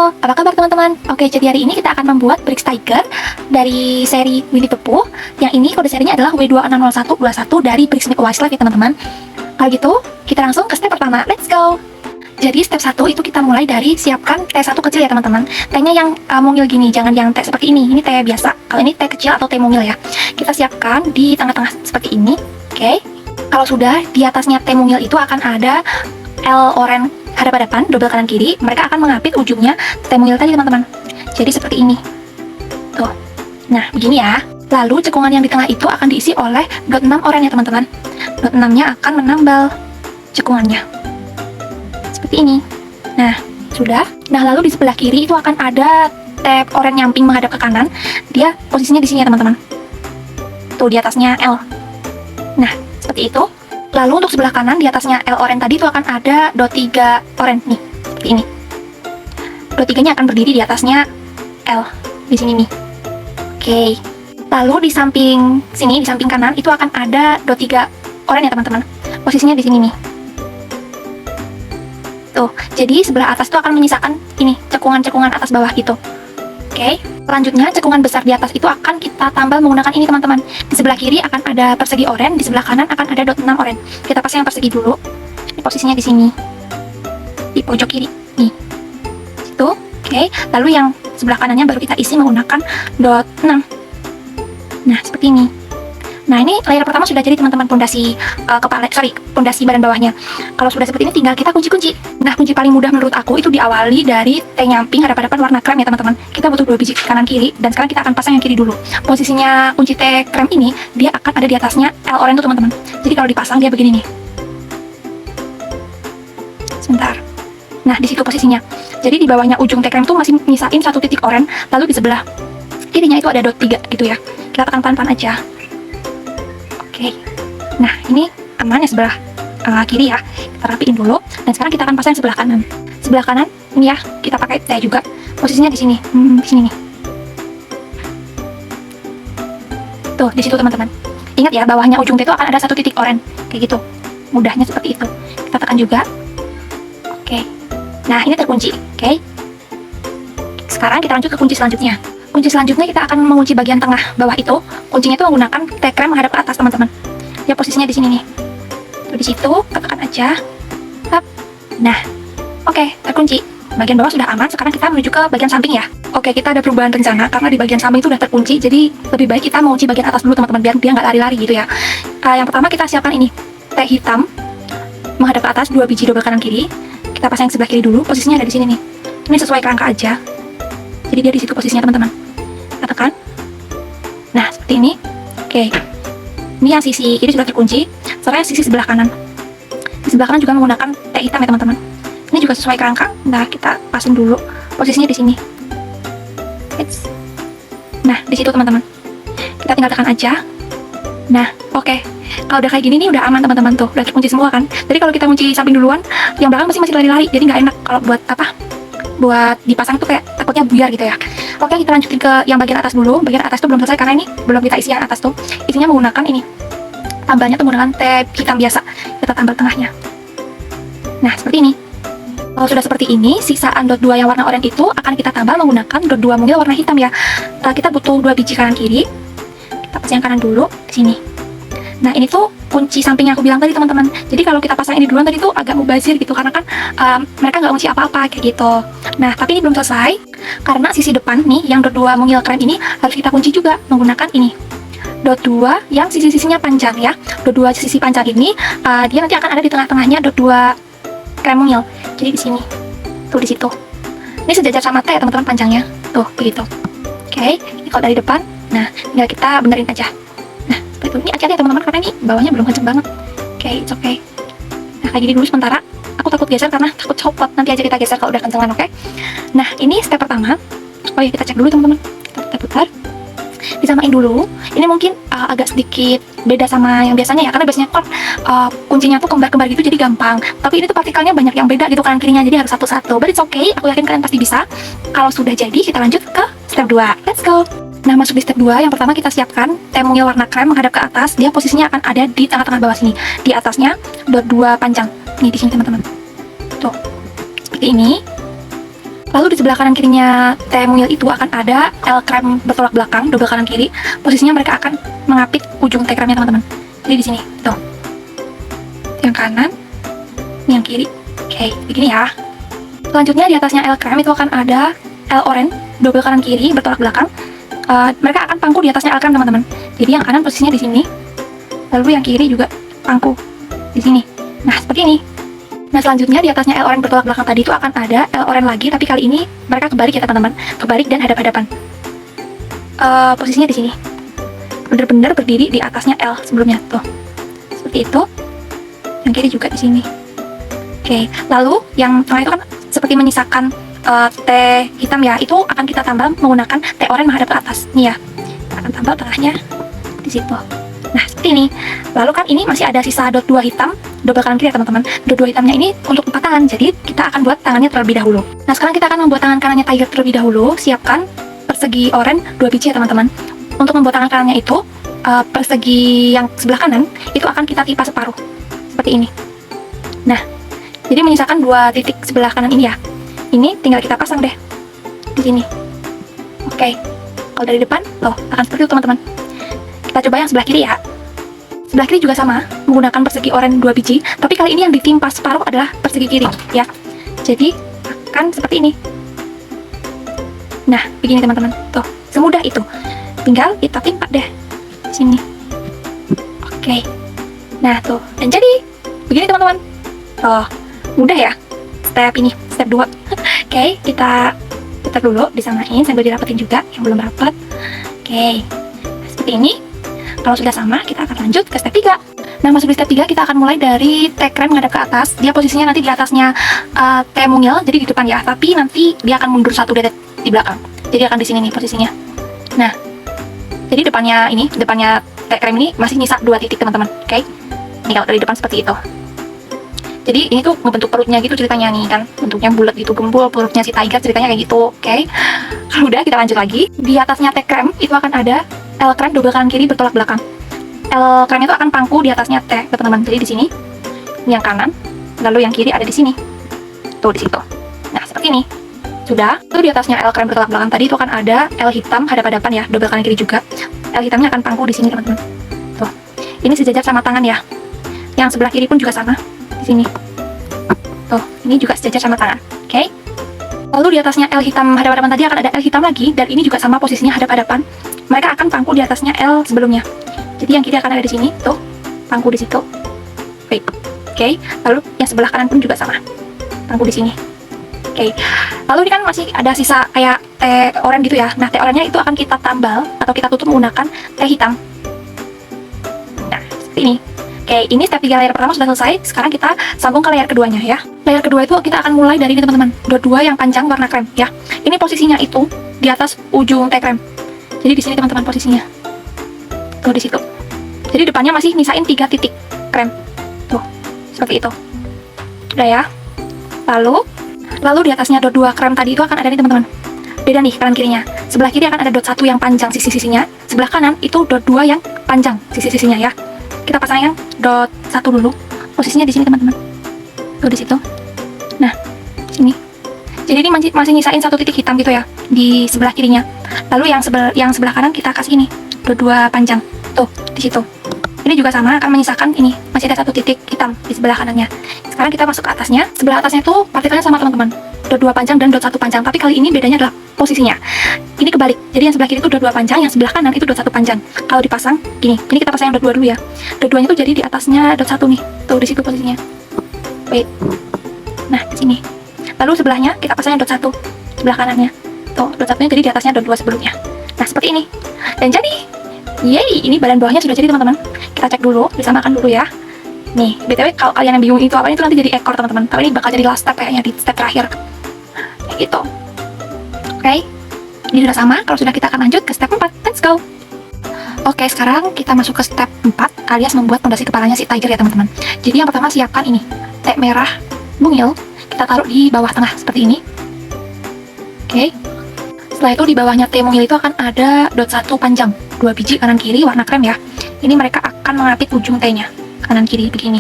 Halo, apa kabar teman-teman? Oke, jadi hari ini kita akan membuat Bricks Tiger dari seri Winnie the Pooh. Yang ini kode serinya adalah W260121 dari Bricks Make Wildlife ya teman-teman. Kalau gitu, kita langsung ke step pertama. Let's go! Jadi step 1 itu kita mulai dari siapkan teh 1 kecil ya teman-teman. Tehnya yang mungil gini, jangan yang teh seperti ini. Ini teh biasa. Kalau ini teh kecil atau teh mungil ya. Kita siapkan di tengah-tengah seperti ini. Oke. Kalau sudah, di atasnya teh mungil itu akan ada L oren hadap-hadapan, double kanan kiri. Mereka akan mengapit ujungnya teh mungil tadi teman-teman. Jadi seperti ini. Tuh. Nah, begini ya. Lalu cekungan yang di tengah itu akan diisi oleh dot 6 oren ya teman-teman. Dot 6-nya akan menambal cekungannya. Seperti ini. Nah, sudah. Nah, lalu di sebelah kiri itu akan ada tab oren nyamping menghadap ke kanan. Dia posisinya di sini ya teman-teman. Tuh, di atasnya L. Nah, seperti itu. Lalu untuk sebelah kanan di atasnya L oren tadi itu akan ada dot 3 oren nih, seperti ini. Dot 3-nya akan berdiri di atasnya L di sini nih. Oke. Lalu di samping sini, di samping kanan itu akan ada dot 3 oren ya teman-teman. Posisinya di sini nih. Tuh, jadi sebelah atas itu akan menyisakan ini, cekungan-cekungan atas bawah gitu. Oke, selanjutnya cekungan besar di atas itu akan kita tambal menggunakan ini teman-teman. Di sebelah kiri akan ada persegi oren, di sebelah kanan akan ada dot 6 oren. Kita pasang yang persegi dulu. Ini posisinya di sini. Di pojok kiri. Nih. Situ. Oke, lalu yang sebelah kanannya baru kita isi menggunakan dot 6. Nah, seperti ini. Nah, ini layer pertama sudah jadi teman-teman, pondasi pondasi badan bawahnya. Kalau sudah seperti ini tinggal kita kunci-kunci. Nah, kunci paling mudah menurut aku itu diawali dari teh nyamping hadap-hadapan warna krem ya teman-teman. Kita butuh 2 biji kanan kiri dan sekarang kita akan pasang yang kiri dulu. Posisinya kunci teh krem ini dia akan ada di atasnya L oren tuh teman-teman. Jadi kalau dipasang dia begini nih. Sebentar. Nah, di situ posisinya. Jadi di bawahnya ujung teh krem tuh masih nyisain 1 titik oren, lalu di sebelah kirinya itu ada dot 3 gitu ya. Kita tekan pelan-pelan aja. Oke, nah ini aman ya sebelah kiri ya, kita rapiin dulu. Dan sekarang kita akan pasang sebelah kanan. Sebelah kanan ini ya, kita pakai teh juga. Posisinya di sini, di sini nih. Tuh, di situ teman-teman. Ingat ya, bawahnya ujung teh itu akan ada 1 titik oren, kayak gitu. Mudahnya seperti itu. Kita tekan juga. Oke, nah ini terkunci. Oke, sekarang kita lanjut ke kunci selanjutnya. Kunci selanjutnya kita akan mengunci bagian tengah bawah itu. Kuncinya itu menggunakan teh krem menghadap ke atas teman-teman. Ya posisinya di sini nih. Tuh di situ, tekan aja. Hap. Nah, oke, terkunci. Bagian bawah sudah aman. Sekarang kita menuju ke bagian samping ya. Oke, kita ada perubahan rencana karena di bagian samping itu sudah terkunci. Jadi lebih baik kita mengunci bagian atas dulu teman-teman biar dia nggak lari-lari gitu ya. Yang pertama kita siapkan ini teh hitam menghadap ke atas 2 biji double kanan kiri. Kita pasang yang sebelah kiri dulu. Posisinya ada di sini nih. Ini sesuai kerangka aja. Jadi dia di situ posisinya teman-teman. Kita tekan. Nah, seperti ini. Oke. Ini yang sisi kiri sudah terkunci. Sekarang sisi sebelah kanan. Di sebelah kanan juga menggunakan teh hitam ya teman-teman. Ini juga sesuai kerangka. Nah, kita pasang dulu. Posisinya di sini. Nah, di situ teman-teman. Kita tinggal tekan aja. Nah, oke. Kalau udah kayak gini nih udah aman teman-teman tuh. Udah terkunci semua kan. Jadi kalau kita kunci samping duluan, yang belakang masih lari-lari. Jadi nggak enak kalau buat apa? Buat dipasang tuh kayak takutnya buyar gitu ya. Oke, kita lanjutin ke yang bagian atas dulu. Bagian atas tuh belum selesai karena ini belum kita isi yang atas tuh. Isinya menggunakan ini. Tambalnya tuh menggunakan teh hitam biasa. Kita tambal tengahnya. Nah, seperti ini. Kalau sudah seperti ini, sisaan dot 2 yang warna oranye itu akan kita tambal menggunakan dot 2 mungil warna hitam ya. Kita butuh 2 biji kanan kiri. Kita pasang yang kanan dulu di sini. Nah, ini tuh kunci samping yang aku bilang tadi teman-teman. Jadi kalau kita pasang ini duluan tadi tuh agak mubazir gitu karena kan mereka nggak kunci apa-apa kayak gitu. Nah, tapi ini belum selesai karena sisi depan nih yang dot 2 mungil krem ini harus kita kunci juga menggunakan ini. Dot 2 yang sisi-sisinya panjang ya. Dot 2 sisi panjang ini dia nanti akan ada di tengah-tengahnya dot 2 krem mungil. Jadi di sini. Tuh di situ. Ini sejajar sama teh ya teman-teman panjangnya. Tuh, begitu. Oke, ini kalau dari depan. Nah, tinggal kita benerin aja. Ini hati-hati ya teman-teman karena ini bawahnya belum kenceng banget. Oke, it's okay. Nah, kayak gini dulu sementara. Aku takut geser karena takut copot. Nanti aja kita geser kalau udah kencengan, oke? Nah, ini step pertama. Oh ya, kita cek dulu teman-teman. Kita putar-putar. Disamain dulu. Ini mungkin agak sedikit beda sama yang biasanya ya, karena biasanya kan kuncinya tuh kembar-kembar gitu jadi gampang. Tapi ini tuh partikelnya banyak yang beda gitu kanan kirinya, jadi harus satu-satu. But it's okay. Aku yakin kalian pasti bisa. Kalau sudah jadi, kita lanjut ke step 2. Let's go. Nah, masuk di step 2, yang pertama kita siapkan teh mungil warna krem menghadap ke atas. Dia posisinya akan ada di tengah-tengah bawah sini. Di atasnya dot 2 panjang. Nih di sini teman-teman. Tuh. Seperti ini. Lalu di sebelah kanan kirinya T mungil itu akan ada L krem bertolak belakang, double kanan kiri. Posisinya mereka akan mengapit ujung T kremnya teman-teman. Jadi di sini, tuh. Yang kanan, ini yang kiri. Oke, begini ya. Selanjutnya di atasnya L krem itu akan ada L orange, double kanan kiri bertolak belakang. Mereka akan pangku di atasnya L krem teman-teman. Jadi yang kanan posisinya di sini, lalu yang kiri juga pangku di sini. Nah seperti ini. Nah selanjutnya di atasnya L orange bertolak belakang tadi itu akan ada L orange lagi, tapi kali ini mereka kebalik ya teman-teman, kebalik dan hadap-hadapan. Posisinya di sini, bener-bener berdiri di atasnya L sebelumnya tuh, seperti itu. Yang kiri juga di sini. Oke, lalu yang tengah itu kan seperti menyisakan T hitam ya, itu akan kita tambal menggunakan T orange menghadap ke atas. Nih ya, akan tambal tengahnya di situ. Nah, seperti ini. Lalu kan ini masih ada sisa dot 2 hitam, double kanan kiri ya teman-teman. Dot 2 hitamnya ini untuk 4 tangan, jadi kita akan buat tangannya terlebih dahulu. Nah, sekarang kita akan membuat tangan kanannya tiger terlebih dahulu. Siapkan persegi orange 2 biji ya teman-teman. Untuk membuat tangan kanannya itu, persegi yang sebelah kanan itu akan kita tipas separuh, seperti ini. Nah, jadi menyisakan 2 titik sebelah kanan ini ya. Ini tinggal kita pasang deh di sini. Oke, kalau dari depan, tuh akan seperti itu teman-teman. Kita coba yang sebelah kiri ya. Sebelah kiri juga sama, menggunakan persegi oranye 2 biji, tapi kali ini yang ditimpa separuh adalah persegi kiri ya. Jadi akan seperti ini. Nah, begini teman-teman. Tuh, semudah itu. Tinggal kita timpa deh di sini. Oke. Nah, tuh. Dan jadi begini teman-teman. Tuh, mudah ya. Step ini, step 2. Oke, kita putar dulu, disamain sambil dirapetin juga yang belum rapat. Oke. Nah, seperti ini. Kalau sudah sama, kita akan lanjut ke step 3. Nah, masuk di step 3, kita akan mulai dari T krem menghadap ke atas. Dia posisinya nanti di atasnya T mungil, jadi di depan ya. Tapi nanti dia akan mundur 1 detik di belakang. Jadi akan di sini nih posisinya. Nah, jadi depannya T krem ini masih nyisa 2 titik teman-teman. Oke. Ini kalau dari depan seperti itu. Jadi ini tuh ngebentuk perutnya gitu ceritanya nih kan. Bentuknya bulat gitu, gembul, perutnya si tiger ceritanya kayak gitu. Oke. Kalau udah kita lanjut lagi. Di atasnya T krem itu akan ada L krem double kanan kiri bertolak belakang. L krem itu akan pangku di atasnya T, teman-teman. Jadi di sini, ini yang kanan, lalu yang kiri ada di sini. Tuh di situ. Nah, seperti ini. Sudah. Tuh di atasnya L krem bertolak belakang tadi itu akan ada L hitam hadap-hadapan ya, double kanan kiri juga. L hitamnya akan pangku di sini, teman-teman. Tuh. Ini sejajar sama tangan ya. Yang sebelah kiri pun juga sama di sini. Tuh, ini juga sejajar sama tangan. Oke. Lalu di atasnya L hitam hadap-hadapan tadi akan ada L hitam lagi, dan ini juga sama posisinya hadap-hadapan. Mereka akan pangku di atasnya L sebelumnya. Jadi yang kiri akan ada di sini, tuh, pangku di situ. Baik. Oke. Lalu yang sebelah kanan pun juga sama, pangku di sini. Oke. Lalu ini kan masih ada sisa kayak T oranye gitu ya. Nah, T oranye itu akan kita tambal atau kita tutup menggunakan T hitam. Nah, seperti ini. Oke, ini step 3 layer pertama sudah selesai. Sekarang kita sambung ke layer keduanya ya. Layer kedua itu kita akan mulai dari ini teman-teman. Dot 2 yang panjang warna krem ya. Ini posisinya itu di atas ujung T krem. Jadi di sini teman-teman posisinya. Tuh di situ. Jadi depannya masih nyisain 3 titik krem. Tuh, seperti itu. Udah ya. Lalu di atasnya dot 2 krem tadi itu akan ada nih teman-teman. Beda nih kanan kirinya. Sebelah kiri akan ada dot 1 yang panjang sisi-sisinya. Sebelah kanan itu dot 2 yang panjang sisi-sisinya ya. Kita pasang yang dot 1 dulu. Posisinya di sini teman-teman. Tuh di situ. Nah, di sini. Jadi ini masih nyisain 1 titik hitam gitu ya di sebelah kirinya. Lalu yang sebelah kanan kita kasih ini dot 2 panjang. Tuh, di situ. Ini juga sama akan menyisakan ini masih ada 1 titik hitam di sebelah kanannya. Sekarang kita masuk ke atasnya. Sebelah atasnya itu partikelnya sama teman-teman. Dot 2 panjang dan dot 1 panjang. Tapi kali ini bedanya adalah posisinya. Ini kebalik. Jadi yang sebelah kiri itu dot 2 panjang, yang sebelah kanan itu dot 1 panjang. Kalau dipasang gini. Ini kita pasang yang dot 2 dulu ya. Dot 2-nya tuh jadi di atasnya dot 1 nih. Tuh di situ posisinya. Wait. Nah, di sini. Lalu sebelahnya kita pasang yang dot 1 sebelah kanannya. Tuh, dot 1-nya jadi di atasnya dot 2 sebelumnya. Nah, seperti ini. Dan jadi, yeay, ini badan bawahnya sudah jadi teman-teman. Kita cek dulu, disamakan dulu ya. Nih, BTW kalau kalian yang bingung itu apa, itu nanti jadi ekor teman-teman. Tapi ini bakal jadi last step kayaknya di step terakhir. Kayak gitu. Oke. Ini sudah sama, kalau sudah kita akan lanjut ke step 4. Let's go. Oke, sekarang kita masuk ke step 4 alias membuat pondasi kepalanya si tiger ya teman-teman. Jadi yang pertama siapkan ini, T merah mungil. Kita taruh di bawah tengah seperti ini. Oke. Setelah itu di bawahnya T mungil itu akan ada dot 1 panjang, 2 biji kanan kiri warna krem ya. Ini mereka akan mengapit ujung T-nya kanan kiri begini.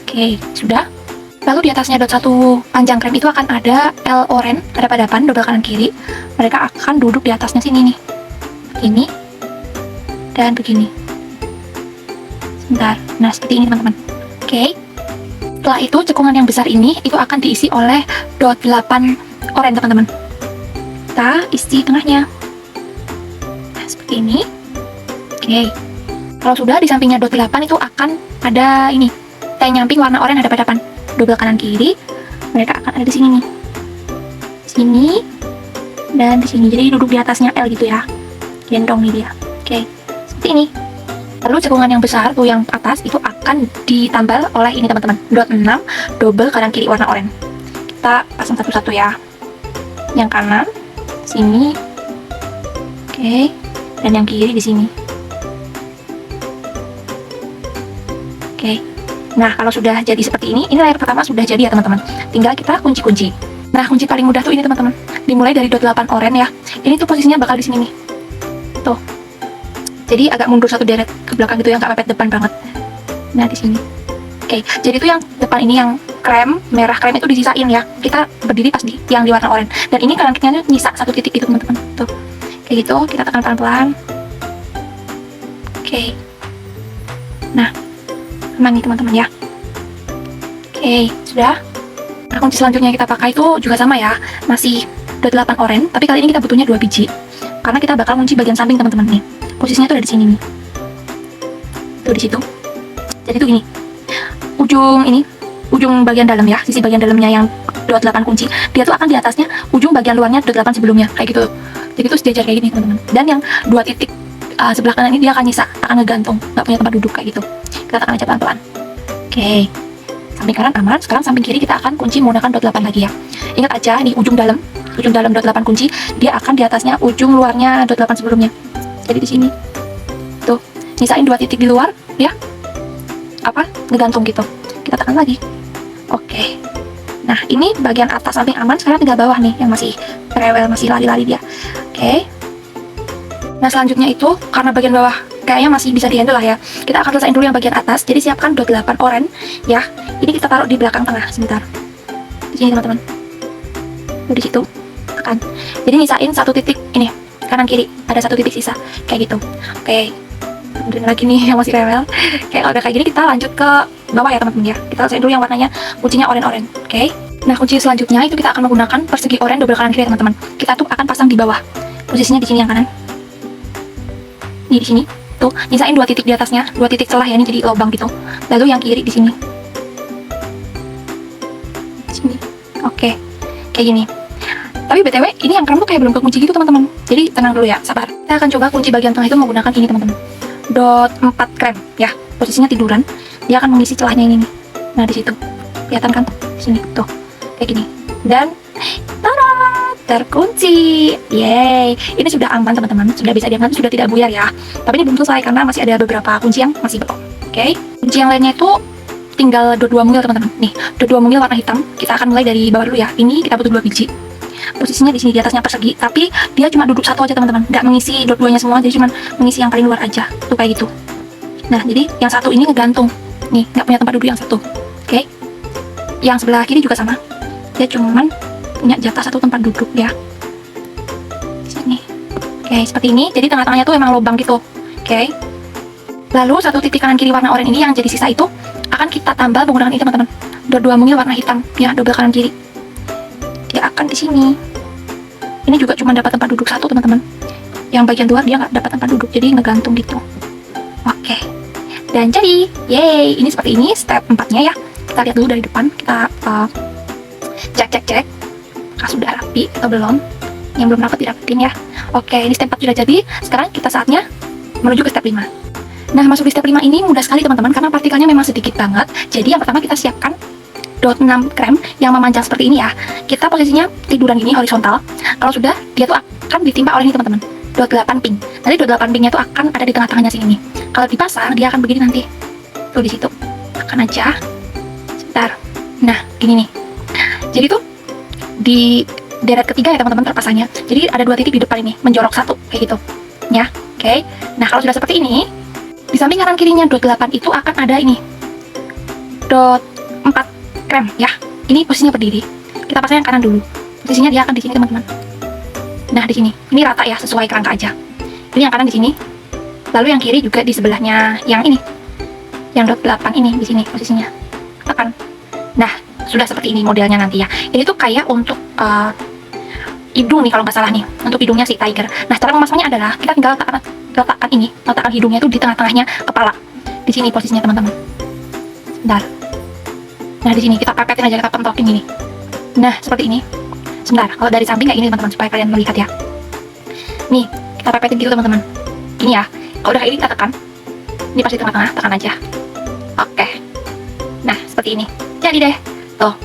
Oke, sudah. Lalu di atasnya dot 1 panjang krem itu akan ada L oren, ada padapan double kanan kiri. Mereka akan duduk di atasnya sini nih. Begini dan begini. Sebentar. Nah, seperti ini teman-teman. Oke. Setelah itu cekungan yang besar ini itu akan diisi oleh dot 8 oren teman-teman. Kita isi tengahnya. Nah, seperti ini. Oke. Kalau sudah di sampingnya dot 8 itu akan ada ini. T nyamping warna oranye ada padapan. Double kanan kiri. Mereka akan ada di sini nih. Sini dan di sini. Jadi duduk di atasnya L gitu ya. Gendong nih dia. Oke. Seperti ini. Lalu cekungan yang besar tuh yang atas itu akan ditambal oleh ini teman-teman. Dot 6 double kanan kiri warna oranye. Kita pasang satu-satu ya. Yang kanan sini. Oke. Dan yang kiri di sini. Oke. Nah, kalau sudah jadi seperti ini layer pertama sudah jadi ya teman-teman. Tinggal kita kunci-kunci. Nah, kunci paling mudah tuh ini teman-teman. Dimulai dari dot 8 oranye ya. Ini tuh posisinya bakal di sini nih. Tuh. Jadi agak mundur satu deret ke belakang gitu ya, nggak mepet depan banget. Nah, di sini. Oke, jadi tuh yang depan ini yang krem, merah krem itu disisain ya. Kita berdiri pas di yang di warna oranye. Dan ini kanan kirinya nyisa satu titik gitu teman-teman. Tuh. Kayak gitu, kita tekan pelan-pelan. Oke. Nah, aman nih teman-teman ya. Oke, sudah. Nah, kunci selanjutnya kita pakai itu juga sama ya. Masih dot 8 oranye, tapi kali ini kita butuhnya 2 biji. Karena kita bakal kunci bagian samping teman-teman nih. Posisinya tuh ada di sini nih. Tuh di situ. Jadi tuh gini. Ujung bagian dalam ya, sisi bagian dalamnya yang dot 8 kunci, dia tuh akan di atasnya ujung bagian luarnya dot 8 sebelumnya, kayak gitu. Jadi tuh sejajar kayak gini teman-teman. Dan yang 2 titik sebelah kanan ini dia akan nyisa, akan ngegantung, nggak punya tempat duduk kayak gitu. Kita tekan aja pelan-pelan. Oke. Samping kanan aman, sekarang samping kiri kita akan kunci menggunakan dot 8 lagi ya. Ingat aja nih ujung dalam dot 8 kunci, dia akan di atasnya ujung luarnya dot 8 sebelumnya. Jadi di sini. Tuh, nyisain 2 titik di luar ya. Ngegantung gitu. Kita tekan lagi. Oke. Nah, ini bagian atas samping aman, sekarang tinggal bawah nih yang masih rewel, masih lari-lari dia. Oke. Nah, selanjutnya itu karena bagian bawah kayaknya masih bisa dihandle lah ya. Kita akan selesaiin dulu yang bagian atas. Jadi siapkan dot 8 oranye ya. Ini kita taruh di belakang tengah sebentar. Di sini teman-teman. Tuh di situ. Tekan. Jadi nyisain 1 titik ini kanan kiri, ada 1 titik sisa kayak gitu. Oke. Kemudian lagi nih yang masih rewel. Kayak kalau udah kayak gini kita lanjut ke bawah ya teman-teman ya. Kita selesaiin dulu yang warnanya kuncinya oranye. Oke. Nah, kunci selanjutnya itu kita akan menggunakan persegi oranye double kanan kiri teman-teman. Kita tuh akan pasang di bawah. Posisinya di sini yang kanan. Nih di sini. Tuh, nyisain 2 titik di atasnya, 2 titik celah ya, ini jadi lubang gitu. Lalu yang kiri di sini. Sini. Oke. Kayak gini. Tapi BTW ini yang krem tuh kayak belum kekunci gitu teman-teman. Jadi tenang dulu ya, sabar. Kita akan coba kunci bagian tengah itu menggunakan ini teman-teman. Dot 4 krem ya. Posisinya tiduran. Dia akan mengisi celahnya ini nih. Nah, di situ. Kelihatan kan? Di sini tuh. Kayak gini. Dan tada! Terkunci. Yeay. Ini sudah aman teman-teman. Sudah bisa diangkat, sudah tidak buyar ya. Tapi ini belum selesai karena masih ada beberapa kunci yang masih betul. Oke. Kunci yang lainnya itu tinggal dot 2 mungil teman-teman. Nih, dot 2 mungil warna hitam. Kita akan mulai dari bawah dulu ya. Ini kita butuh 2 biji. Posisinya di sini di atasnya persegi, tapi dia cuma duduk satu aja teman-teman, nggak mengisi dot 2-nya semua, jadi cuma mengisi yang paling luar aja, tuh kayak gitu. Nah, jadi yang satu ini ngegantung, nih nggak punya tempat duduk yang satu, oke? Yang sebelah kiri juga sama, dia cuma punya jatah 1 tempat duduk ya. Di sini, oke seperti ini. Jadi tengah-tengahnya tuh emang lubang gitu, oke? Lalu 1 titik kanan kiri warna oranye ini yang jadi sisa itu akan kita tambal menggunakan ini teman-teman, dot 2 mungil warna hitam ya, double kanan kiri. Dia akan di sini. Ini juga cuma dapat tempat duduk 1 teman-teman. Yang bagian luar dia nggak dapat tempat duduk, jadi ngegantung gitu. Oke. Dan jadi, yeay, ini seperti ini step 4-nya ya. Kita lihat dulu dari depan, kita cek. Apakah sudah rapi atau belum? Yang belum rapi dirapitin ya. Oke, ini step 4 sudah jadi. Sekarang kita saatnya menuju ke step 5. Nah, masuk di step 5 ini mudah sekali teman-teman karena partikelnya memang sedikit banget. Jadi yang pertama kita siapkan dot 6 krem yang memanjang seperti ini ya. Kita posisinya tiduran gini horizontal. Kalau sudah, dia tuh akan ditimpa oleh ini teman-teman, dot 8 pink. Nanti dot 8 pinknya tuh akan ada di tengah-tengahnya sini nih. Kalau dipasang dia akan begini nanti. Tuh di situ. Tekan aja. Sebentar. Nah, gini nih. Jadi tuh di deret ketiga ya teman-teman terpasangnya. Jadi ada 2 titik di depan ini, menjorok 1 kayak gitu. Ya. Oke. Nah, kalau sudah seperti ini, di samping kanan kirinya dot 8 itu akan ada ini. Dot 4 krem ya. Ini posisinya berdiri. Kita pasang yang kanan dulu. Posisinya dia akan di sini teman-teman. Nah di sini, ini rata ya, sesuai kerangka aja. Ini yang kanan di sini. Lalu yang kiri juga di sebelahnya yang ini. Yang dot 8 ini di sini posisinya. Tekan. Nah, sudah seperti ini modelnya nanti ya. Ini tuh kayak untuk hidung nih kalau nggak salah nih. Untuk hidungnya si tiger. Nah, cara memasangnya adalah kita tinggal letakkan ini, letakkan hidungnya itu di tengah-tengahnya kepala. Di sini posisinya teman-teman. Bentar. Nah, di sini kita pepetin aja, kita pentokin gini. Nah, seperti ini. Sebentar, kalau dari samping kayak gini teman-teman, supaya kalian melihat ya. Nih, kita pepetin gitu teman-teman. Gini ya, kalau udah kayak ini kita tekan. Ini pasti tengah-tengah, tekan aja. Oke. Nah, seperti ini. Jadi deh. Tuh.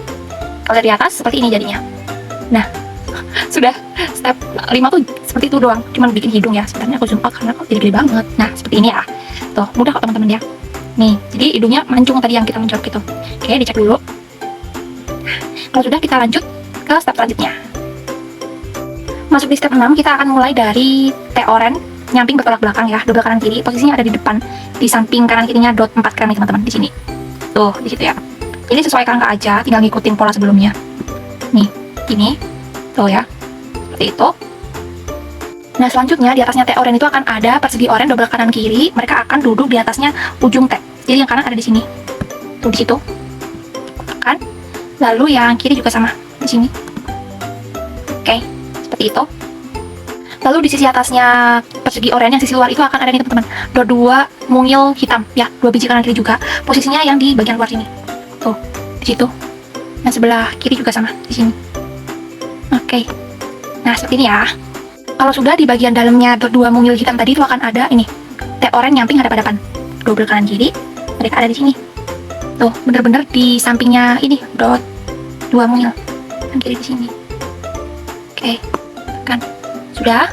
Kalau dari atas, seperti ini jadinya. Nah, sudah. Step 5 tuh seperti itu doang. Cuman bikin hidung ya. Sebenarnya aku zoom out karena kok jadi gede banget. Nah, seperti ini ya. Tuh, mudah kok teman-teman ya. Nih, jadi hidungnya mancung tadi yang kita mencolok gitu. Oke, dicek dulu. Kalau sudah, kita lanjut ke step selanjutnya. Masuk di step 6, kita akan mulai dari T-oren nyamping bertolak belakang ya, double kanan kiri. Posisinya ada di depan, di samping kanan kirinya dot 4 krem nih teman-teman, di sini. Tuh, di situ ya. Ini sesuai kerangka aja, tinggal ngikutin pola sebelumnya. Nih, ini. Tuh ya. Seperti itu. Nah, selanjutnya di atasnya T-oren itu akan ada persegi oren double kanan kiri. Mereka akan duduk di atasnya ujung T. Jadi yang kanan ada di sini. Tuh di situ. Kan? Lalu yang kiri juga sama di sini. Oke, seperti itu. Lalu di sisi atasnya persegi oren yang sisi luar itu akan ada nih teman-teman. Dua mungil hitam ya, 2 biji kanan kiri juga. Posisinya yang di bagian luar sini. Tuh, di situ. Yang sebelah kiri juga sama di sini. Oke. Nah, seperti ini ya. Kalau sudah di bagian dalamnya dua mungil hitam tadi itu akan ada ini. T-oren nyamping hadap-hadapan. Double kanan kiri. Mereka ada di sini. Tuh, bener-bener di sampingnya ini dot 2 mungil. Kanan kiri di sini. Oke. Kan. Sudah.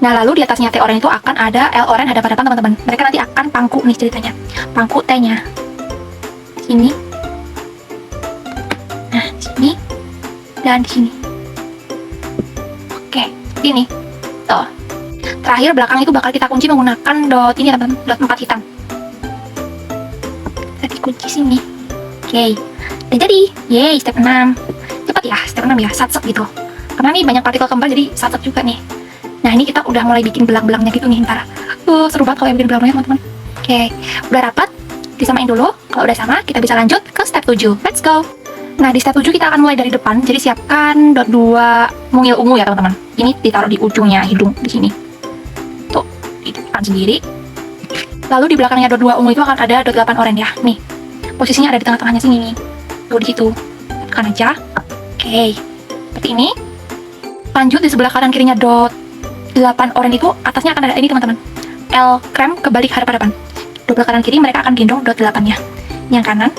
Nah, lalu di atasnya T-oren itu akan ada L-oren hadap-hadapan teman-teman. Mereka nanti akan pangku nih ceritanya. Pangku T-nya. Di sini. Nah, di sini. Dan di sini. Oke, ini. Tuh. Terakhir belakang itu bakal kita kunci menggunakan dot ini teman-teman, dot 4 hitam. Kita dikunci sini. Oke. Dan jadi, yeay, step 6. Cepat ya, step 6 ya, satset gitu. Karena nih banyak partikel kembar jadi satset juga nih. Nah, ini kita udah mulai bikin belang-belangnya gitu nih ntar. Seru banget kalau yang bikin belang-belangnya teman-teman. Oke, udah rapat. Disamain dulu. Kalau udah sama, kita bisa lanjut ke step 7. Let's go. Nah, di step 7 kita akan mulai dari depan. Jadi siapkan dot 2 mungil ungu ya, teman-teman. Ini ditaruh di ujungnya hidung di sini. Tuh, di depan sendiri. Lalu di belakangnya dot 2 ungu itu akan ada dot 8 oren ya. Nih. Posisinya ada di tengah-tengahnya sini nih. Tuh di situ. Tekan aja. Oke. Seperti ini. Lanjut di sebelah kanan kirinya dot 8 oren itu atasnya akan ada ini, teman-teman. L krem kebalik hadap-hadapan. Double kanan kiri mereka akan gendong dot 8-nya. Yang kanan.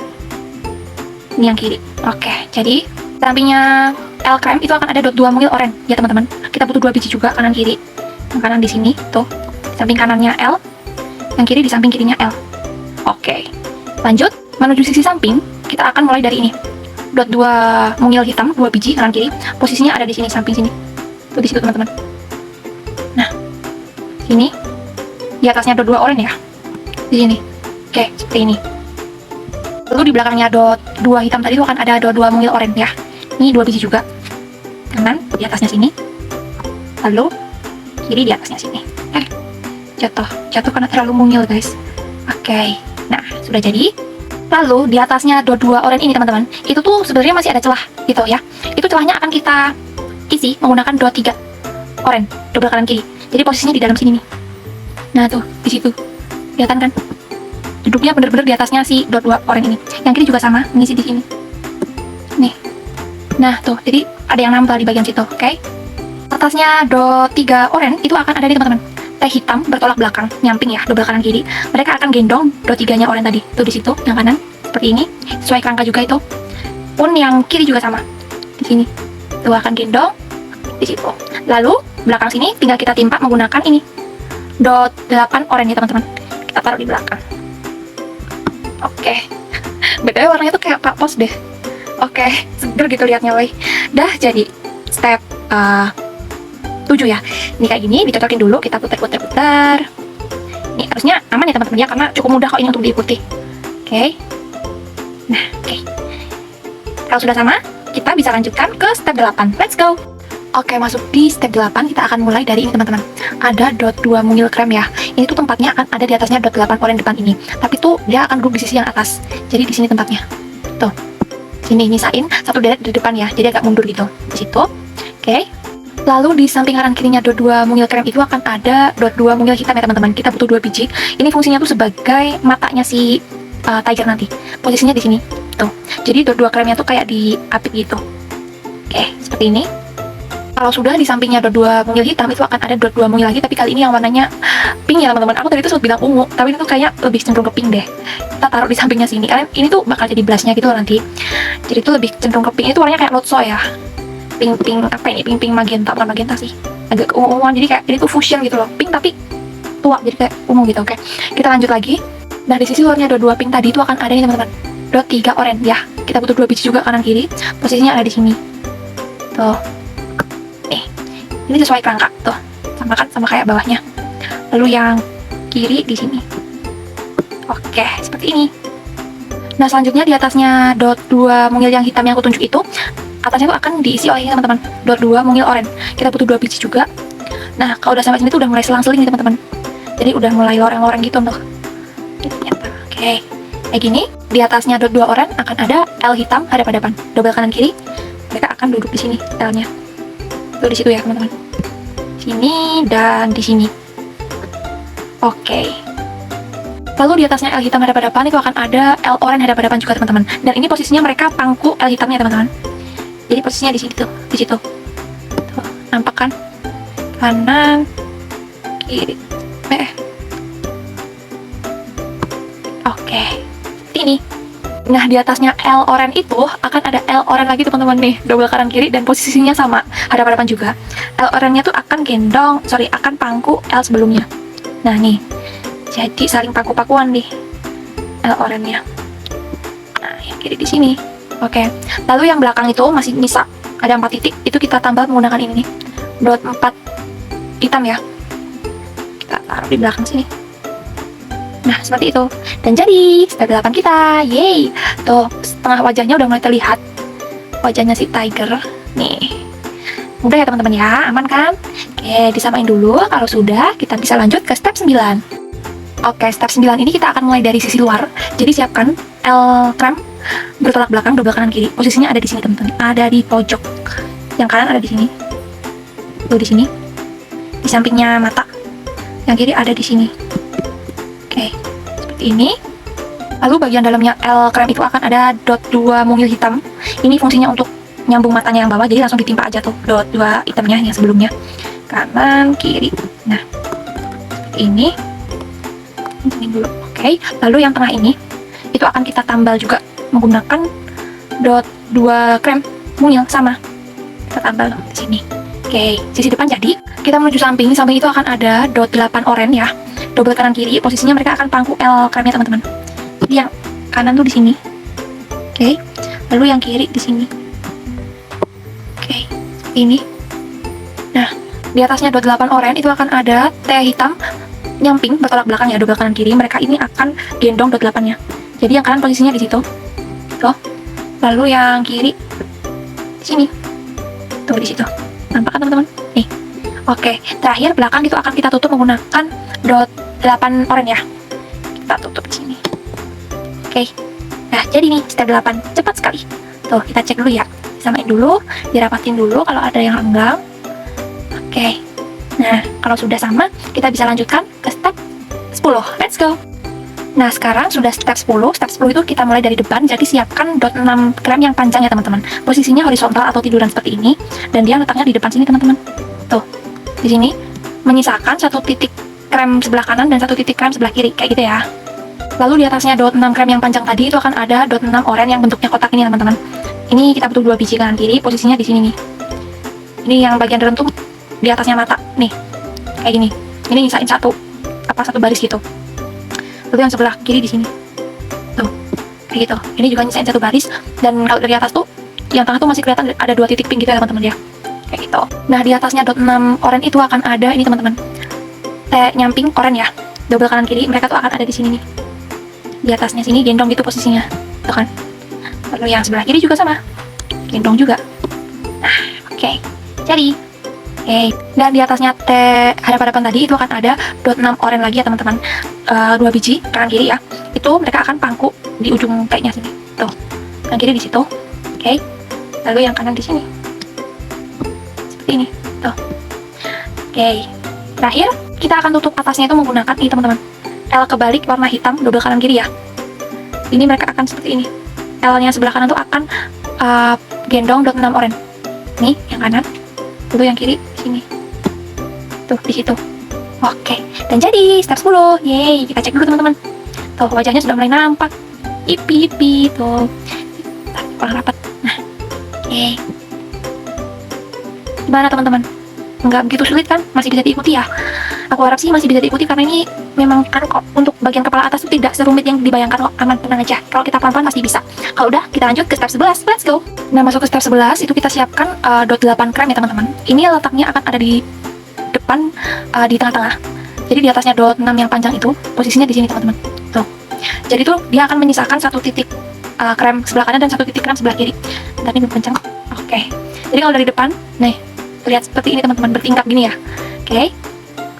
Ini yang kiri. Oke, jadi sampingnya L krem itu akan ada dot 2 mungil oren ya teman-teman. Kita butuh 2 biji juga kanan kiri. Yang kanan di sini, tuh. Di samping kanannya L, yang kiri di samping kirinya L. Oke. Lanjut, menuju sisi samping, kita akan mulai dari ini. Dot 2 mungil hitam, 2 biji kanan kiri. Posisinya ada di sini, samping sini. Tuh di situ teman-teman. Nah, sini. Di atasnya dot 2 oren ya. Di sini. Oke, seperti ini. Lalu di belakangnya dot 2 hitam tadi itu akan ada dot 2 mungil oren ya. Ini 2 biji juga. Kanan di atasnya sini. Lalu kiri di atasnya sini. Jatuh karena terlalu mungil guys. Oke. Nah, sudah jadi. Lalu di atasnya dot 2 oren ini teman-teman, itu tuh sebenarnya masih ada celah gitu ya. Itu celahnya akan kita isi menggunakan dot 3 oren, double kanan kiri. Jadi posisinya di dalam sini nih. Nah, tuh di situ. Kelihatan kan? Duduknya bener-bener di atasnya si dot 2 oren ini. Yang kiri juga sama, mengisi di sini. Nih. Nah, tuh. Jadi ada yang nambah di bagian situ, oke? Atasnya dot 3 oren itu akan ada di teman-teman. T hitam bertolak belakang, nyamping ya, double kanan kiri. Mereka akan gendong dot 3-nya oren tadi. Tuh di situ, yang kanan seperti ini. Sesuai kerangka juga itu. Pun yang kiri juga sama. Di sini. Tuh akan gendong di situ. Lalu belakang sini tinggal kita timpa menggunakan ini. Dot 8 oren ya, teman-teman. Kita taruh di belakang. Oke. Bedanya warnanya tuh kayak Pak Pos deh. Oke, seger gitu liatnya, woy. Dah jadi step 7 ya. Ini kayak gini, dicocokin dulu, kita putar-putar-putar. Ini harusnya aman ya teman-teman ya, karena cukup mudah kok ini untuk diikuti. Oke. Nah, oke. Kalau sudah sama, kita bisa lanjutkan ke step 8. Let's go! Oke, masuk di step 8, kita akan mulai dari ini teman-teman. Ada dot 2 mungil krem ya. Ini tuh tempatnya akan ada di atasnya dot 8 oren depan ini. Tapi tuh dia akan duduk di sisi yang atas. Jadi di sini tempatnya. Tuh. Sini nyisain satu deret di depan ya. Jadi agak mundur gitu. Di situ. Oke. Lalu di samping kanan kirinya dot 2 mungil krem itu akan ada dot 2 mungil hitam ya teman-teman. Kita butuh 2 biji. Ini fungsinya tuh sebagai matanya si tiger nanti. Posisinya di sini. Tuh. Jadi dot 2 kremnya tuh kayak diapit gitu. Oke, seperti ini. Kalau sudah di sampingnya dot 2 mungil hitam, itu akan ada dot 2 mungil lagi, tapi kali ini yang warnanya pink ya teman-teman. Aku tadi tuh sempat bilang ungu, tapi ini tuh kayaknya lebih cenderung ke pink deh. Kita taruh di sampingnya sini, karena ini tuh bakal jadi blushnya gitu nanti. Jadi itu lebih cenderung ke pink, itu warnanya kayak lotso ya. Pink apa ini? Pink magenta, bukan magenta sih. Agak keunguan, jadi kayak ini tuh fusion gitu loh. Pink tapi tua, jadi kayak ungu gitu. Oke. Kita lanjut lagi. Nah, di sisi luarnya dot 2 pink tadi itu akan ada nih teman-teman. Dot 3 oranye ya. Kita butuh 2 biji juga kanan kiri. Posisinya ada di sini. Tuh. Ini sesuai kerangka tuh, sama kan, sama kayak bawahnya. Lalu yang kiri di sini. Oke, seperti ini. Nah, selanjutnya di atasnya dot 2 mungil yang hitam yang aku tunjuk itu, atasnya tuh akan diisi oleh ini teman-teman, dot 2 mungil oranye. Kita butuh 2 biji juga. Nah, kalau udah sampai sini tuh udah mulai selang-seling nih teman-teman. Jadi udah mulai loreng-loreng gitu tuh. Oke, kayak gini. Di atasnya dot 2 oranye akan ada L hitam hadap-hadapan, double kanan kiri. Mereka akan duduk di sini L-nya. Tuh di situ ya teman-teman. Sini dan di sini. Oke. Lalu di atasnya L hitam hadap-hadapan itu akan ada L oranye hadap-hadapan juga teman-teman. Dan ini posisinya mereka pangku L hitamnya teman-teman. Jadi posisinya di situ, di situ. Tuh, nampak kan? Kanan, kiri. Oke. Ini. Nah, di atasnya L oranye itu akan ada L oranye lagi teman-teman nih, double kanan kiri dan posisinya sama, hadap-hadapan juga. L oranye-nya tuh akan akan pangku L sebelumnya. Nah, nih. Jadi saling paku-pakuan nih L oranye-nya. Nah, yang kiri di sini. Oke. Lalu yang belakang itu masih nyisa ada 4 titik, itu kita tambah menggunakan ini nih. Dot 4 hitam ya. Kita taruh di belakang sini. Nah, seperti itu. Dan jadi, step 8 kita. Yeay. Tuh, setengah wajahnya udah mulai terlihat. Wajahnya si tiger. Nih. Mudah ya teman-teman ya, aman kan? Oke, disamain dulu. Kalau sudah, kita bisa lanjut ke step 9. Oke, step 9 ini kita akan mulai dari sisi luar. Jadi siapkan L krem bertolak belakang, double kanan kiri. Posisinya ada di sini teman-teman. Ada di pojok. Yang kanan ada di sini. Tuh di sini. Di sampingnya mata. Yang kiri ada di sini. Oke, seperti ini. Lalu bagian dalamnya L krem itu akan ada dot 2 mungil hitam. Ini fungsinya untuk nyambung matanya yang bawah, jadi langsung ditimpa aja tuh dot 2 hitamnya yang sebelumnya. Kanan, kiri. Nah, seperti ini. Ini dulu. Oke, lalu yang tengah ini itu akan kita tambal juga menggunakan dot 2 krem mungil sama. Kita tambal di sini. Oke, sisi depan jadi. Kita menuju samping. Samping itu akan ada dot 8 oranye ya. Double kanan kiri, posisinya mereka akan pangku L kremnya teman-teman. Jadi yang kanan tuh di sini. Oke. Lalu yang kiri di sini. Oke. Ini. Nah, di atasnya dot 8 oranye itu akan ada T hitam nyamping bertolak belakang ya, double kanan kiri. Mereka ini akan gendong dot 8-nya. Jadi yang kanan posisinya di situ. Tuh. Lalu yang kiri di sini. Tuh di situ. Nampak kan teman-teman? Nih. Oke, terakhir belakang itu akan kita tutup menggunakan dot 8 oranye ya. Kita tutup di sini. Oke. Nah, jadi nih step 8 cepat sekali. Tuh, kita cek dulu ya. Samain dulu, dirapatin dulu kalau ada yang renggang. Oke. Nah, kalau sudah sama, kita bisa lanjutkan ke step 10. Let's go. Nah, sekarang sudah step 10. Step 10 itu kita mulai dari depan. Jadi siapkan dot 6 krem yang panjang ya, teman-teman. Posisinya horizontal atau tiduran seperti ini. Dan dia letaknya di depan sini, teman-teman. Tuh. Di sini menyisakan satu titik krem sebelah kanan dan satu titik krem sebelah kiri, kayak gitu ya. Lalu di atasnya dot 6 krem yang panjang tadi itu akan ada dot 6 oranye yang bentuknya kotak ini teman-teman. Ini kita butuh 2 biji kanan kiri, posisinya di sini nih. Ini yang bagian dalam tuh di atasnya mata nih, kayak gini. Ini nyisain satu baris gitu. Lalu yang sebelah kiri di sini, tuh kayak gitu. Ini juga nyisain satu baris. Dan kalau dari atas tuh, yang tengah tuh masih kelihatan ada 2 titik pink gitu ya teman-teman ya. Kayak gitu. Nah, di atasnya dot 6 oranye itu akan ada ini teman-teman. T nyamping oranye ya. Double kanan kiri, mereka tuh akan ada di sini nih. Di atasnya sini gendong gitu posisinya. Tuh kan. Lalu yang sebelah kiri juga sama. gendong juga. Nah, oke. Jadi, dan di atasnya T hadapan tadi itu akan ada dot 6 oranye lagi ya teman-teman. 2 biji kanan kiri ya. Itu mereka akan pangku di ujung T-nya sini. Tuh. Yang kiri di situ. Oke. Lalu yang kanan di sini. Seperti ini. Tuh. Oke. Terakhir, kita akan tutup atasnya itu menggunakan ini teman-teman. L kebalik warna hitam double kanan kiri ya. Ini mereka akan seperti ini. L-nya sebelah kanan tuh akan gendong dot 6 oranye. Nih, yang kanan. Lalu yang kiri sini. Tuh, di situ. Oke. Dan jadi step 10. Yeay, kita cek dulu teman-teman. Tuh, wajahnya sudah mulai nampak. Ipi tuh. Kurang rapat. Nah. Oke. Gimana teman-teman? Nggak begitu sulit kan? Masih bisa diikuti ya? Aku harap sih masih bisa diikuti karena ini memang kan kok untuk bagian kepala atas itu tidak serumit yang dibayangkan kok. Aman, tenang aja. Kalau kita pelan-pelan pasti bisa. Kalau udah, kita lanjut ke step 11. Let's go. Nah, masuk ke step 11 itu kita siapkan dot 8 krem ya teman-teman. Ini letaknya akan ada di depan, di tengah-tengah. Jadi di atasnya dot 6 yang panjang itu posisinya di sini teman-teman. Tuh. Jadi tuh dia akan menyisakan satu titik krem sebelah kanan dan satu titik krem sebelah kiri. Tadi belum kencang. Oke. Jadi kalau dari depan, nih, lihat seperti ini teman-teman, bertingkat gini ya. Oke.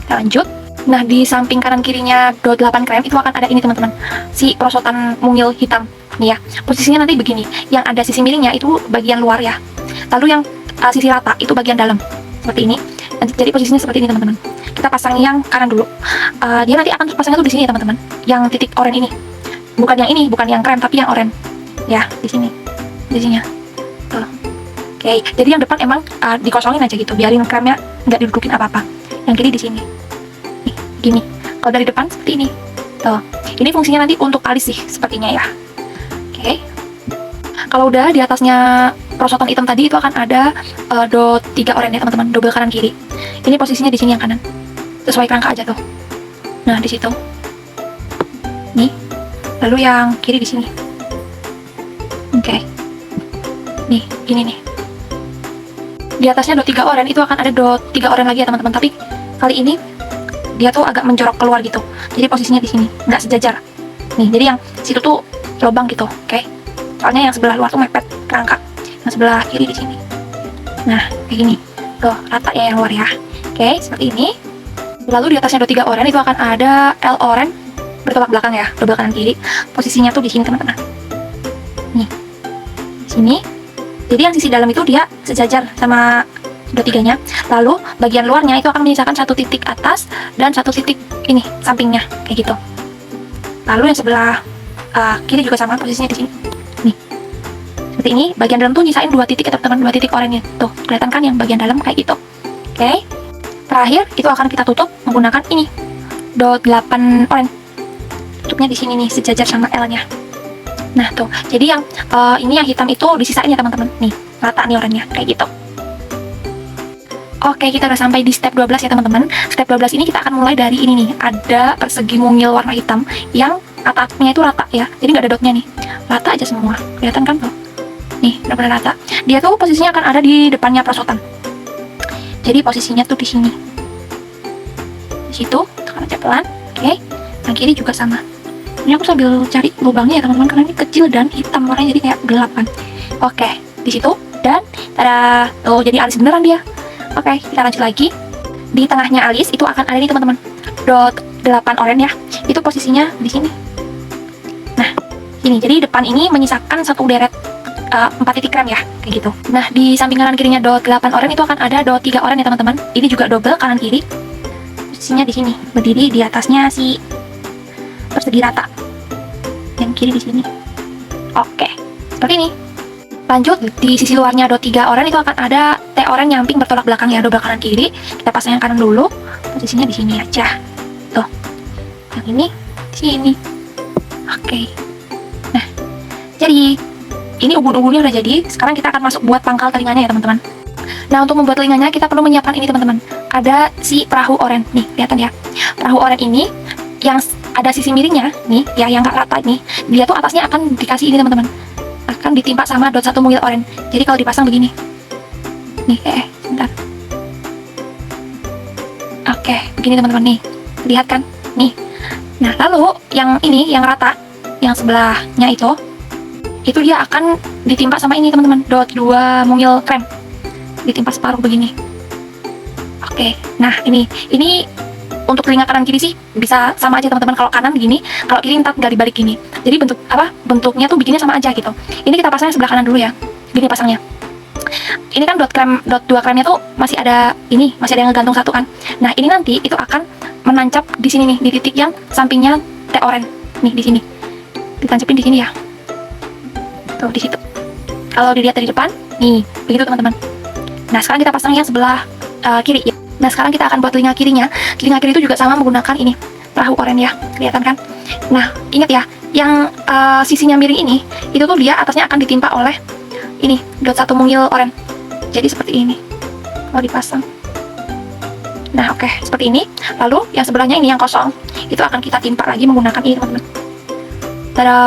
Kita lanjut. Nah, di samping kanan kirinya dot 8 krem itu akan ada ini teman-teman. Si perosotan mungil hitam. Nih ya. Posisinya nanti begini. Yang ada sisi miringnya itu bagian luar ya. Lalu yang sisi rata itu bagian dalam. Seperti ini. Jadi posisinya seperti ini teman-teman. Kita pasang yang kanan dulu. Dia nanti akan pasangnya tuh di sini ya teman-teman. Yang titik oranye ini. Bukan yang ini, bukan yang krem tapi yang oranye. Ya, di sini. Di sini. Tuh. Oke, jadi yang depan emang dikosongin aja gitu. Biarin kremnya nggak didudukin apa-apa. Yang kiri di sini. Nih, gini. Kalau dari depan seperti ini. Tuh. Ini fungsinya nanti untuk alis sih sepertinya ya. Oke. Kalau udah di atasnya perosotan hitam tadi itu akan ada dot 3 oranye ya teman-teman, double kanan kiri. Ini posisinya di sini yang kanan. Sesuai kerangka aja tuh. Nah, di situ. Nih. Lalu yang kiri di sini. Oke. Nih, gini nih. Di atasnya dot 3 oranye itu akan ada dot 3 oranye lagi ya teman-teman, tapi kali ini dia tuh agak menjorok keluar gitu. Jadi posisinya di sini, nggak sejajar. Nih, jadi yang situ tuh lubang gitu, oke? Soalnya yang sebelah luar tuh mepet kerangka. Yang sebelah kiri di sini. Nah, kayak gini. Tuh, rata ya yang luar ya. Oke, seperti ini. Lalu di atasnya dot 3 oranye itu akan ada L oranye bertolak belakang ya, double kanan kiri. Posisinya tuh di sini teman-teman. Nih. Sini. Jadi yang sisi dalam itu dia sejajar sama dot 3-nya. Lalu bagian luarnya itu akan menyisakan satu titik atas dan satu titik ini sampingnya kayak gitu. Lalu yang sebelah kiri juga sama posisinya di sini. Nih. Seperti ini, bagian dalam tuh nyisain 2 titik ya teman-teman, 2 titik oranye. Tuh, kelihatan kan yang bagian dalam kayak gitu. Oke. Terakhir itu akan kita tutup menggunakan ini. Dot 8 oranye. Tutupnya di sini nih sejajar sama L-nya. Nah tuh, jadi yang ini yang hitam itu disisain ya teman-teman. Nih, rata nih oranye kayak gitu. Oke, kita udah sampai di step 12 ya teman-teman. Step 12 ini kita akan mulai dari ini nih. Ada persegi mungil warna hitam yang atapnya itu rata ya. Jadi nggak ada dotnya nih. Rata aja semua. Kelihatan kan tuh? Nih, benar-benar rata. Dia tuh posisinya akan ada di depannya perosotan. Jadi posisinya tuh di sini. Di situ, tekan aja pelan. Oke. Yang kiri juga sama. Ini aku sambil cari lubangnya ya teman-teman, karena ini kecil dan hitam warnanya, jadi kayak gelap kan. Oke, di situ dan tada. Oh, jadi alis beneran dia. Oke, kita lanjut lagi. Di tengahnya alis itu akan ada nih teman-teman. Dot 8 oranye ya. Itu posisinya di sini. Nah, ini jadi depan ini menyisakan satu deret 4 titik krem ya, kayak gitu. Nah, di samping kanan kirinya dot 8 oranye itu akan ada dot 3 oranye ya teman-teman. Ini juga double kanan kiri. Posisinya di sini, berdiri di atasnya si persegi rata. Yang kiri di sini. Oke, seperti ini. Lanjut, di sisi luarnya dot 3 oranye itu akan ada T oranye nyamping bertolak belakang ya, double kanan kiri. Kita pasang yang kanan dulu. Posisinya di sini aja. Tuh. Yang ini di sini. Oke. Nah, jadi ini ubun-ubunnya udah jadi. Sekarang kita akan masuk buat pangkal telinganya ya teman-teman. Nah, untuk membuat telinganya kita perlu menyiapkan ini teman-teman. Ada si perahu oranye. Nih, kelihatan ya. Perahu oranye ini yang ada sisi miringnya nih ya, yang nggak rata ini, dia tuh atasnya akan dikasih ini teman-teman, akan ditimpa sama dot 1 mungil oranye. Jadi kalau dipasang begini nih, sebentar. Oke, begini teman-teman nih, lihat kan nih. Nah, lalu yang ini yang rata, yang sebelahnya itu itu dia akan ditimpa sama ini teman-teman, dot 2 mungil krem, ditimpa separuh begini. Oke, nah ini untuk telinga kanan kiri sih bisa sama aja teman-teman. Kalau kanan begini, kalau kiri ntar nggak dibalik gini. Jadi bentuknya tuh bikinnya sama aja gitu. Ini kita pasangnya sebelah kanan dulu ya. Gini pasangnya. Ini kan dot 2 kremnya tuh masih ada yang ngegantung satu kan. Nah ini nanti itu akan menancap di sini nih, di titik yang sampingnya teh oren nih, di sini ditancapin di sini ya. Tuh di situ. Kalau dilihat dari depan, nih begitu teman-teman. Nah sekarang kita pasang yang sebelah kiri ya. Nah sekarang kita akan buat telinga kirinya. Telinga kiri itu juga sama menggunakan ini perahu oren ya, kelihatan kan? Nah ingat ya, yang sisinya miring ini, itu tuh dia atasnya akan ditimpa oleh ini dot 1 mungil oren. Jadi seperti ini kalau dipasang. Nah oke, seperti ini. Lalu yang sebelahnya ini yang kosong, itu akan kita timpa lagi menggunakan ini teman-teman. Tada,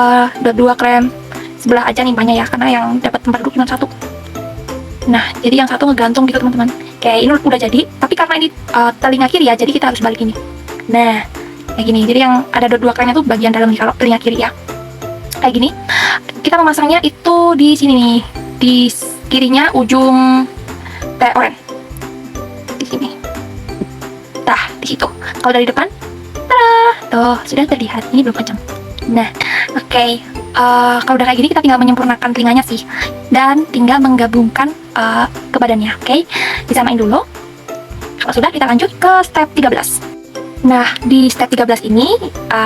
dot 2 krem. Sebelah aja nih banyak ya, karena yang dapat tempat duduk cuma satu. Nah jadi yang satu ngegantung gitu teman-teman. Oke, ini udah jadi, tapi karena ini telinga kiri ya, jadi kita harus balik ini. Nah, kayak gini. Jadi yang ada dot 2 kremnya tuh bagian dalam nih kalau telinga kiri ya. Kayak gini. Kita memasangnya itu di sini nih, di kirinya ujung teh oren. Di sini. Tah, di situ. Kalau dari depan, tada, tuh sudah terlihat. Ini belum kencang. Nah, oke. Kalau udah kayak gini kita tinggal menyempurnakan telinganya sih, dan tinggal menggabungkan ke badannya. Oke, disamain dulu. Kalau sudah, kita lanjut ke step 13. Nah di step 13 ini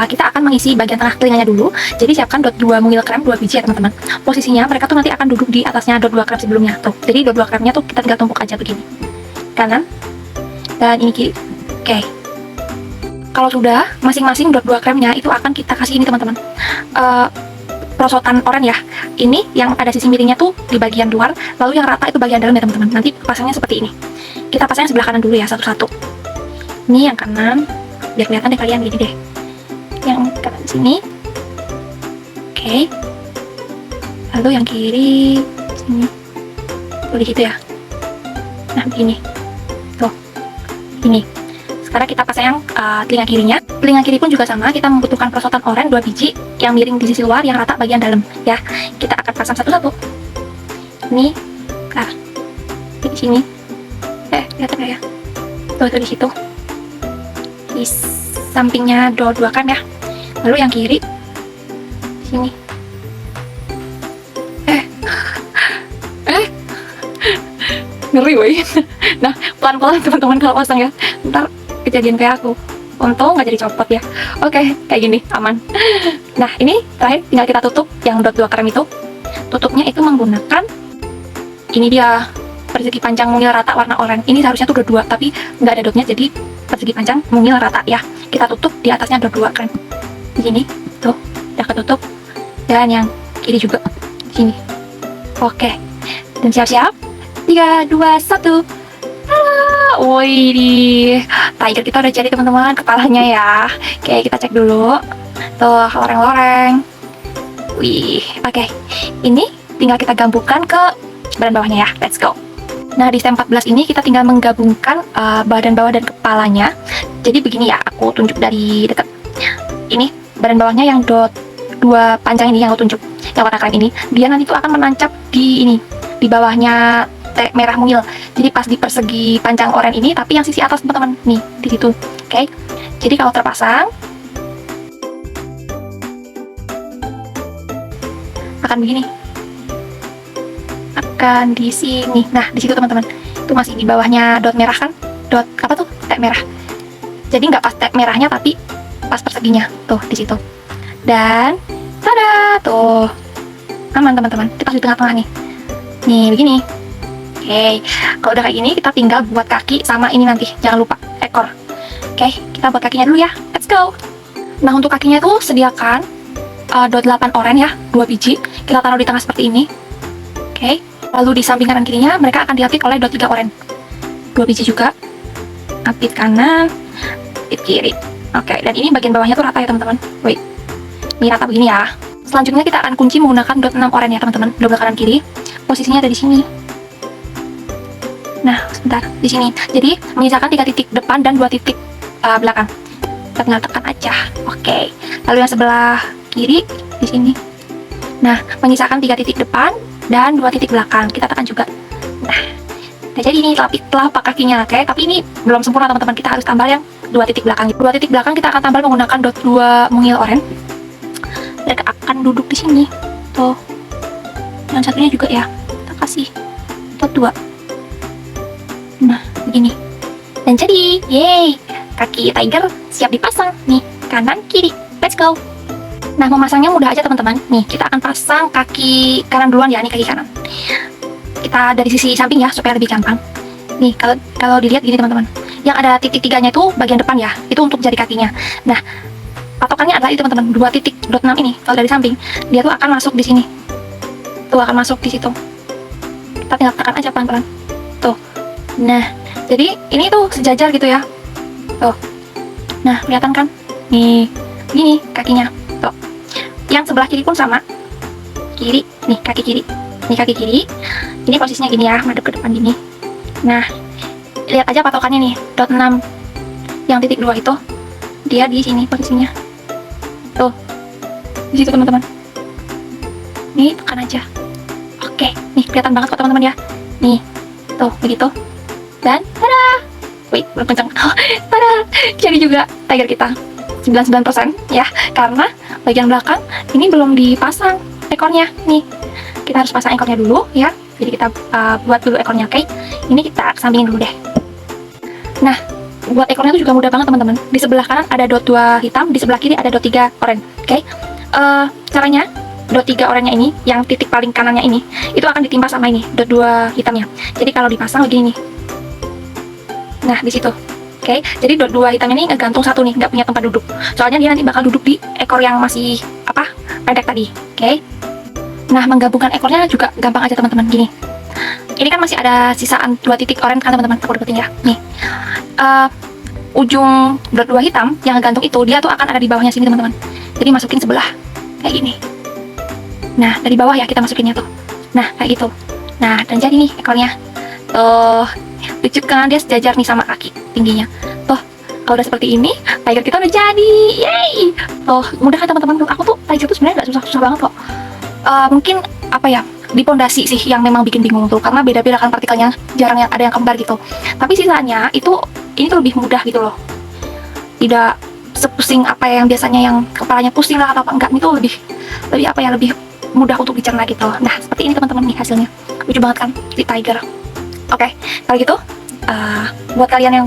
kita akan mengisi bagian tengah telinganya dulu. Jadi siapkan dot 2 mungil krem 2 biji ya teman-teman. Posisinya mereka tuh nanti akan duduk di atasnya dot 2 krem sebelumnya tuh. Jadi dot 2 kremnya tuh kita tinggal tumpuk aja begini, kanan dan ini kiri. Oke. Kalau sudah, masing-masing dot 2 kremnya itu akan kita kasih ini teman-teman, perosotan oren ya. Ini yang ada sisi miringnya tuh di bagian luar, lalu yang rata itu bagian dalam ya teman-teman. Nanti pasangnya seperti ini. Kita pasangnya sebelah kanan dulu ya, satu-satu. Ini yang kanan, biar kelihatan deh kalian, gini deh. Yang kanan sini. Oke. Lalu yang kiri sini. Tuh di situ ya. Nah begini. Tuh. Ini. Sekarang kita pasang yang telinga kirinya. Telinga kiri pun juga sama, kita membutuhkan perosotan oren 2 biji yang miring di sisi luar, yang rata bagian dalam ya. Kita akan pasang satu-satu. Ini, di sini. Lihat ya. Tuh di situ. Di sampingnya dot 2 kan ya. Lalu yang kiri di sini. Ngeri woy. Nah, pelan-pelan teman-teman kalau pasang ya. Ntar kejadian kayak aku. Untung nggak jadi copot ya. Oke, kayak gini aman. Nah ini terakhir tinggal kita tutup yang dot 2 krem itu. Tutupnya itu menggunakan ini dia, persegi panjang mungil rata warna oranye. Ini seharusnya tuh dot 2 tapi nggak ada dotnya, jadi persegi panjang mungil rata ya. Kita tutup di atasnya dot 2 krem. Di sini tuh udah ketutup, dan yang kiri juga di sini. Oke, dan siap-siap 3, 2, 1. Wih, tiger kita udah jadi teman-teman, kepalanya ya. Oke, kita cek dulu. Tuh, loreng-loreng. Wih, oke. Ini tinggal kita gabungkan ke badan bawahnya ya. Let's go. Nah, di step 14 ini kita tinggal menggabungkan badan bawah dan kepalanya. Jadi begini ya, aku tunjuk dari dekat. Ini badan bawahnya yang dot 2 panjang ini yang aku tunjuk, yang warna krem ini. Dia nanti tuh akan menancap di ini, di bawahnya teh merah mungil. Jadi pas di persegi panjang oranye ini, tapi yang sisi atas teman-teman nih di situ. Oke. Jadi kalau terpasang akan begini. Akan di sini. Nah, di situ teman-teman. Itu masih di bawahnya dot merah kan? Dot apa tuh? Teh merah. Jadi nggak pas teh merahnya tapi pas perseginya. Tuh di situ. Dan tada, tuh. Aman teman-teman. Itu pas di tengah-tengah nih. Nih begini. Oke, kalau udah kayak gini kita tinggal buat kaki sama ini nanti, jangan lupa ekor. Oke, kita buat kakinya dulu ya. Let's go. Nah untuk kakinya tuh sediakan dot 8 oranye ya, 2 biji. Kita taruh di tengah seperti ini. Oke, lalu di samping kanan kirinya mereka akan diapit oleh dot 3 oranye, 2 biji juga. Apit kanan, apit kiri. Oke, dan ini bagian bawahnya tuh rata ya teman-teman. Wait, ini rata begini ya. Selanjutnya kita akan kunci menggunakan dot 6 oranye ya teman-teman, double kanan kiri. Posisinya ada di sini. Nah, sebentar, di sini. Jadi, menyisakan 3 titik depan dan 2 titik belakang. Kita tinggal tekan aja. Oke. Lalu yang sebelah kiri di sini. Nah, menyisakan 3 titik depan dan 2 titik belakang. Kita tekan juga. Nah, jadi ini telapak kakinya, oke? Tapi ini belum sempurna teman-teman. Kita harus tambah yang 2 titik belakang. 2 titik belakang kita akan tambah menggunakan dot 2 mungil oranye. Mereka akan duduk di sini. Tuh. Yang satunya juga ya. Kita kasih dot 2. Nah, begini. Dan jadi, yeay! Kaki tiger siap dipasang. Nih, kanan, kiri. Let's go! Nah, memasangnya mudah aja teman-teman. Nih, kita akan pasang kaki kanan duluan ya, nih kaki kanan. Kita dari sisi samping ya, supaya lebih gampang. Nih, kalau dilihat gini teman-teman. Yang ada titik 3-nya itu bagian depan ya, itu untuk jari kakinya. Nah, patokannya adalah itu teman-teman, 2 titik dot 6 ini. Kalau dari samping, dia tuh akan masuk di sini. Tuh, akan masuk di situ. Kita tinggal tekan aja pelan-pelan. Tuh. Nah, jadi ini tuh sejajar gitu ya. Tuh. Nah, kelihatan kan? Nih, gini kakinya. Tuh. Yang sebelah kiri pun sama. Kiri, nih kaki kiri. Nih kaki kiri. Ini posisinya gini ya, madep ke depan gini. Nah, lihat aja patokannya nih, dot 6 yang titik 2 itu. Dia di sini posisinya. Tuh. Di situ teman-teman. Nih, tekan aja. Oke, nih kelihatan banget kok teman-teman ya. Nih. Tuh, begitu. Dan tada. Wait, belum kenceng. Tada. Jadi juga tiger kita 99% ya, karena bagian belakang ini belum dipasang ekornya. Nih, kita harus pasang ekornya dulu ya. Jadi kita buat dulu ekornya, oke? Ini kita sampingin dulu deh. Nah, buat ekornya itu juga mudah banget teman-teman. Di sebelah kanan ada dot 2 hitam, di sebelah kiri ada dot 3 oranye, oke? Caranya dot 3 oranye ini, yang titik paling kanannya ini, itu akan ditimpa sama ini dot 2 hitamnya. Jadi kalau dipasang begini nih. Nah, di situ. Oke, jadi dot 2 hitam ini ngegantung satu nih, nggak punya tempat duduk. Soalnya dia nanti bakal duduk di ekor yang masih pendek tadi. Oke. Nah, menggabungkan ekornya juga gampang aja teman-teman. Gini. Ini kan masih ada sisaan 2 titik oranye kan teman-teman. Aku deketin ya. Nih. Ujung dot 2 hitam yang ngegantung itu, dia tuh akan ada di bawahnya sini teman-teman. Jadi masukin sebelah kayak gini. Nah, dari bawah ya kita masukinnya tuh. Nah, kayak gitu. Nah, dan jadi nih ekornya. Tuh. Lucu kan, dia sejajar nih sama kaki tingginya. Tuh, kalau udah seperti ini, tiger kita udah jadi. Yeay! Tuh, mudah kan teman-teman? Aku tuh tiger tuh sebenarnya nggak susah-susah banget kok. Mungkin di pondasi sih yang memang bikin bingung tuh, karena beda-beda kan partikelnya, jarang yang ada yang kembar gitu. Tapi sisanya ini tuh lebih mudah gitu loh. Tidak sepusing yang biasanya yang kepalanya pusing lah atau enggak, ini tuh lebih lebih mudah untuk dicerna gitu. Nah, seperti ini teman-teman nih hasilnya. Lucu banget kan di tiger. Oke, kalau gitu buat kalian yang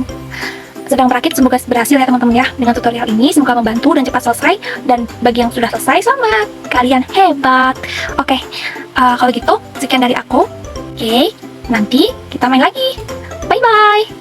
sedang merakit, semoga berhasil ya teman-teman ya dengan tutorial ini. Semoga membantu dan cepat selesai. Dan bagi yang sudah selesai, selamat, kalian hebat. Oke, kalau gitu sekian dari aku. Oke, nanti kita main lagi. Bye bye.